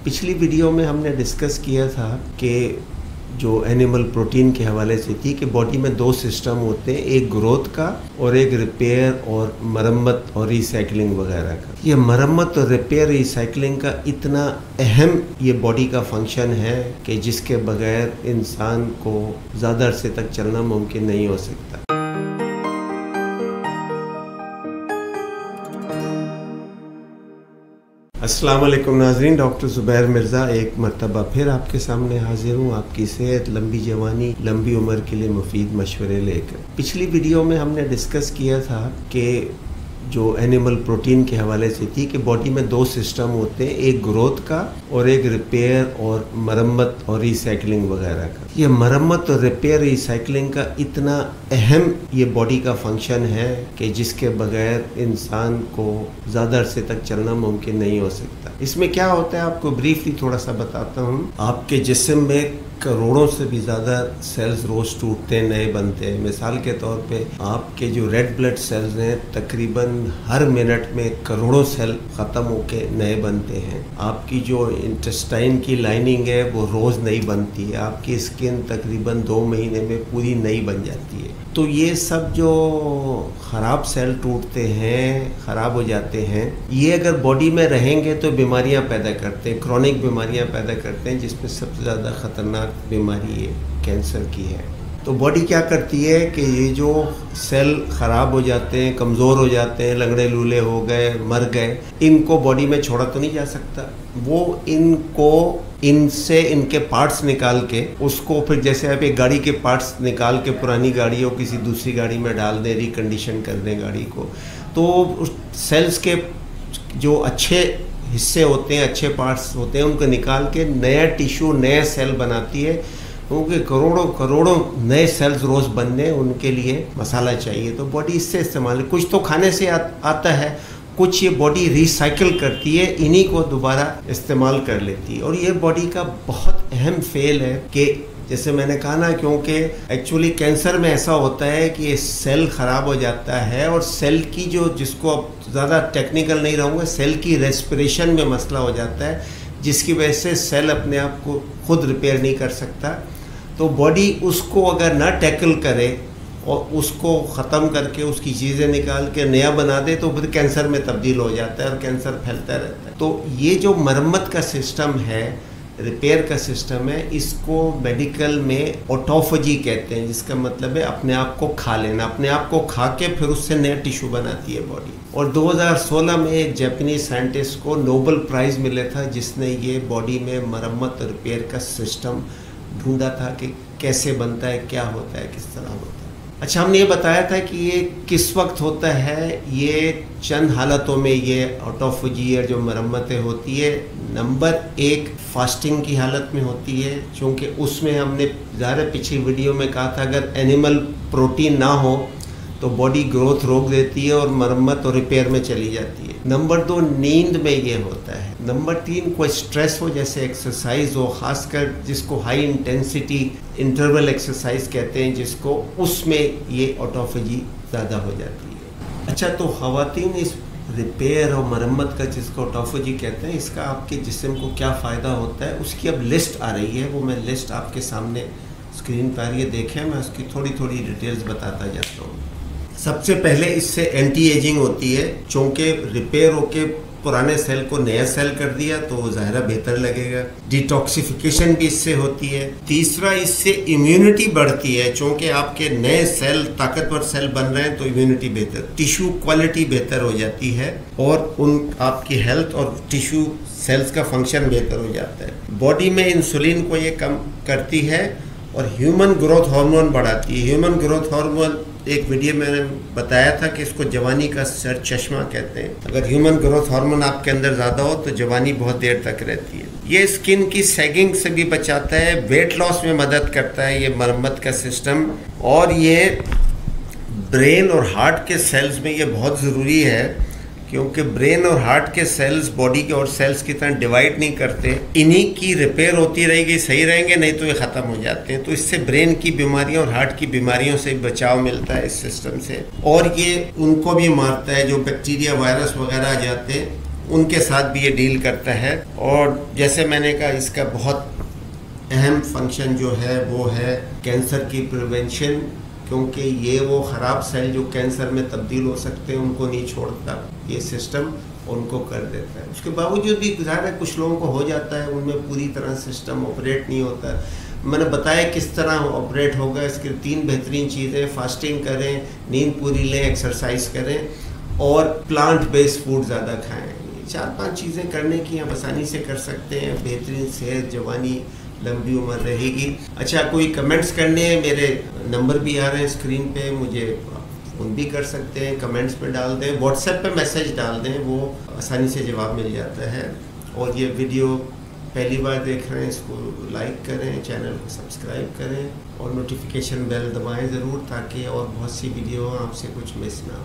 पिछली वीडियो में हमने डिस्कस किया था कि जो एनिमल प्रोटीन के हवाले से थी कि बॉडी में दो सिस्टम होते हैं, एक ग्रोथ का और एक रिपेयर और मरम्मत और रिसाइकलिंग वगैरह का। ये मरम्मत और रिपेयर रिसाइकलिंग का इतना अहम ये बॉडी का फंक्शन है कि जिसके बगैर इंसान को ज़्यादा अरसे तक चलना मुमकिन नहीं हो सकता। अस्सलाम वालेकुम नाज़रीन, डॉक्टर ज़ुबैर मिर्ज़ा एक मरतबा फिर आपके सामने हाजिर हूँ आपकी सेहत, लंबी जवानी, लंबी उम्र के लिए मुफीद मशवरे लेकर। पिछली वीडियो में हमने डिस्कस किया था कि जो एनिमल प्रोटीन के हवाले से थी कि बॉडी में दो सिस्टम होते हैं, एक ग्रोथ का और एक रिपेयर और मरम्मत और रिसाइकलिंग वगैरह का। ये मरम्मत और रिपेयर रिसाइकलिंग का इतना अहम ये बॉडी का फंक्शन है कि जिसके बगैर इंसान को ज़्यादा अरसे तक चलना मुमकिन नहीं हो सकता। इसमें क्या होता है आपको ब्रीफली थोड़ा सा बताता हूँ। आपके जिस्म में करोड़ों से भी ज़्यादा सेल्स रोज़ टूटते हैं, नए बनते हैं। मिसाल के तौर पे आपके जो रेड ब्लड सेल्स हैं तकरीबन हर मिनट में करोड़ों सेल ख़त्म होके नए बनते हैं। आपकी जो इंटेस्टाइन की लाइनिंग है वो रोज़ नई बनती है। आपकी स्किन तकरीबन 2 महीने में पूरी नई बन जाती है। तो ये सब जो ख़राब सेल टूटते हैं, ख़राब हो जाते हैं, ये अगर बॉडी में रहेंगे तो बीमारियां पैदा करते हैं, क्रॉनिक बीमारियां पैदा करते हैं, जिसमें सबसे ज़्यादा ख़तरनाक बीमारी ये कैंसर की है। तो बॉडी क्या करती है कि ये जो सेल ख़राब हो जाते हैं, कमज़ोर हो जाते हैं, लंगड़े लूले हो गए, मर गए, इनको बॉडी में छोड़ा तो नहीं जा सकता। वो इनको इनसे इनके पार्ट्स निकाल के उसको फिर जैसे आप एक गाड़ी के पार्ट्स निकाल के पुरानी गाड़ी हो किसी दूसरी गाड़ी में डाल दें, रिकंडीशन कर दें गाड़ी को, तो उस सेल्स के जो अच्छे हिस्से होते हैं, अच्छे पार्ट्स होते हैं, उनको निकाल के नया टिश्यू, नया सेल बनाती है। क्योंकि करोड़ों नए सेल्स रोज़ बनने, उनके लिए मसाला चाहिए, तो बॉडी इससे इस्तेमाल, कुछ तो खाने से आता है, कुछ ये बॉडी रिसाइकिल करती है, इन्हीं को दोबारा इस्तेमाल कर लेती है। और ये बॉडी का बहुत अहम फेल है कि जैसे मैंने कहा ना, क्योंकि एक्चुअली कैंसर में ऐसा होता है कि ये सेल ख़राब हो जाता है और सेल की जो, जिसको अब ज़्यादा टेक्निकल नहीं रहूँगा, सेल की रेस्पिरेशन में मसला हो जाता है, जिसकी वजह से सेल अपने आप को खुद रिपेयर नहीं कर सकता। तो बॉडी उसको अगर ना टैकल करे और उसको ख़त्म करके उसकी चीज़ें निकाल के नया बना दे तो फिर कैंसर में तब्दील हो जाता है और कैंसर फैलता रहता है। तो ये जो मरम्मत का सिस्टम है, रिपेयर का सिस्टम है, इसको मेडिकल में ऑटोफेजी कहते हैं, जिसका मतलब है अपने आप को खा लेना, अपने आप को खा के फिर उससे नया टिश्यू बनाती है बॉडी। और 2016 में एक जापानी साइंटिस्ट को नोबेल प्राइज़ मिला था जिसने ये बॉडी में मरम्मत और रिपेयर का सिस्टम ढूंढा था कि कैसे बनता है, क्या होता है, किस तरह होता है। अच्छा, हमने ये बताया था कि ये किस वक्त होता है। ये चंद हालतों में ये ऑटोफेजी जो मरम्मतें होती है। नंबर 1 फास्टिंग की हालत में होती है, क्योंकि उसमें हमने ज़्यादा पिछली वीडियो में कहा था अगर एनिमल प्रोटीन ना हो तो बॉडी ग्रोथ रोक देती है और मरम्मत और रिपेयर में चली जाती है। नंबर 2 नींद में ये होता है। नंबर 3 कोई स्ट्रेस हो, जैसे एक्सरसाइज हो, खासकर जिसको हाई इंटेंसिटी इंटरवल एक्सरसाइज कहते हैं जिसको, उसमें ये ऑटोफेजी ज़्यादा हो जाती है। अच्छा, तो ख़वातीन इस रिपेयर और मरम्मत का, जिसको ऑटोफेजी कहते हैं, इसका आपके जिस्म को क्या फ़ायदा होता है, उसकी अब लिस्ट आ रही है। वो मैं लिस्ट आपके सामने स्क्रीन पर ये देखें, मैं उसकी थोड़ी थोड़ी डिटेल्स बताता जाता हूँ। सबसे पहले इससे एंटी एजिंग होती है, चूँकि रिपेयर होके पुराने सेल को नया सेल कर दिया तो ज़ाहिर बेहतर लगेगा। डिटॉक्सिफिकेशन भी इससे होती है। तीसरा, इससे इम्यूनिटी बढ़ती है, चूँकि आपके नए सेल, ताकतवर सेल बन रहे हैं तो इम्यूनिटी बेहतर, टिश्यू क्वालिटी बेहतर हो जाती है और उन आपकी हेल्थ और टिश्यू सेल्स का फंक्शन बेहतर हो जाता है। बॉडी में इंसुलिन को ये कम करती है और ह्यूमन ग्रोथ हार्मोन बढ़ाती है। ह्यूमन ग्रोथ हार्मोन एक वीडियो में मैंने बताया था कि इसको जवानी का सर चश्मा कहते हैं। अगर ह्यूमन ग्रोथ हार्मोन आपके अंदर ज़्यादा हो तो जवानी बहुत देर तक रहती है। ये स्किन की सैगिंग से भी बचाता है, वेट लॉस में मदद करता है ये मरम्मत का सिस्टम। और ये ब्रेन और हार्ट के सेल्स में ये बहुत ज़रूरी है, क्योंकि ब्रेन और हार्ट के सेल्स बॉडी के और सेल्स की तरह डिवाइड नहीं करते। इन्हीं की रिपेयर होती रहेगी, सही रहेंगे, नहीं तो ये ख़त्म हो जाते हैं। तो इससे ब्रेन की बीमारियों और हार्ट की बीमारियों से बचाव मिलता है इस सिस्टम से। और ये उनको भी मारता है, जो बैक्टीरिया, वायरस वगैरह आ जाते हैं उनके साथ भी ये डील करता है। और जैसे मैंने कहा, इसका बहुत अहम फंक्शन जो है वो है कैंसर की प्रिवेंशन, क्योंकि ये वो ख़राब सेल जो कैंसर में तब्दील हो सकते हैं उनको नहीं छोड़ता, ये सिस्टम उनको कर देता है। उसके बावजूद भी ज़ाहिर है कुछ लोगों को हो जाता है, उनमें पूरी तरह सिस्टम ऑपरेट नहीं होता। मैंने बताया किस तरह ऑपरेट होगा। इसके 3 बेहतरीन चीज़ें: फास्टिंग करें, नींद पूरी लें, एक्सरसाइज करें और प्लांट बेस्ड फूड ज़्यादा खाएँ। 4-5 चीज़ें करने की आप आसानी से कर सकते हैं। बेहतरीन सेहत, जवानी, लंबी उम्र रहेगी। अच्छा, कोई कमेंट्स करने हैं, मेरे नंबर भी आ रहे हैं स्क्रीन पे, मुझे फ़ोन भी कर सकते हैं, कमेंट्स में डाल दें, व्हाट्सएप पे मैसेज डाल दें, वो आसानी से जवाब मिल जाता है। और ये वीडियो पहली बार देख रहे हैं, इसको लाइक करें, चैनल को सब्सक्राइब करें और नोटिफिकेशन बेल दबाएं ज़रूर, ताकि और बहुत सी वीडियो आपसे कुछ मिस ना हो।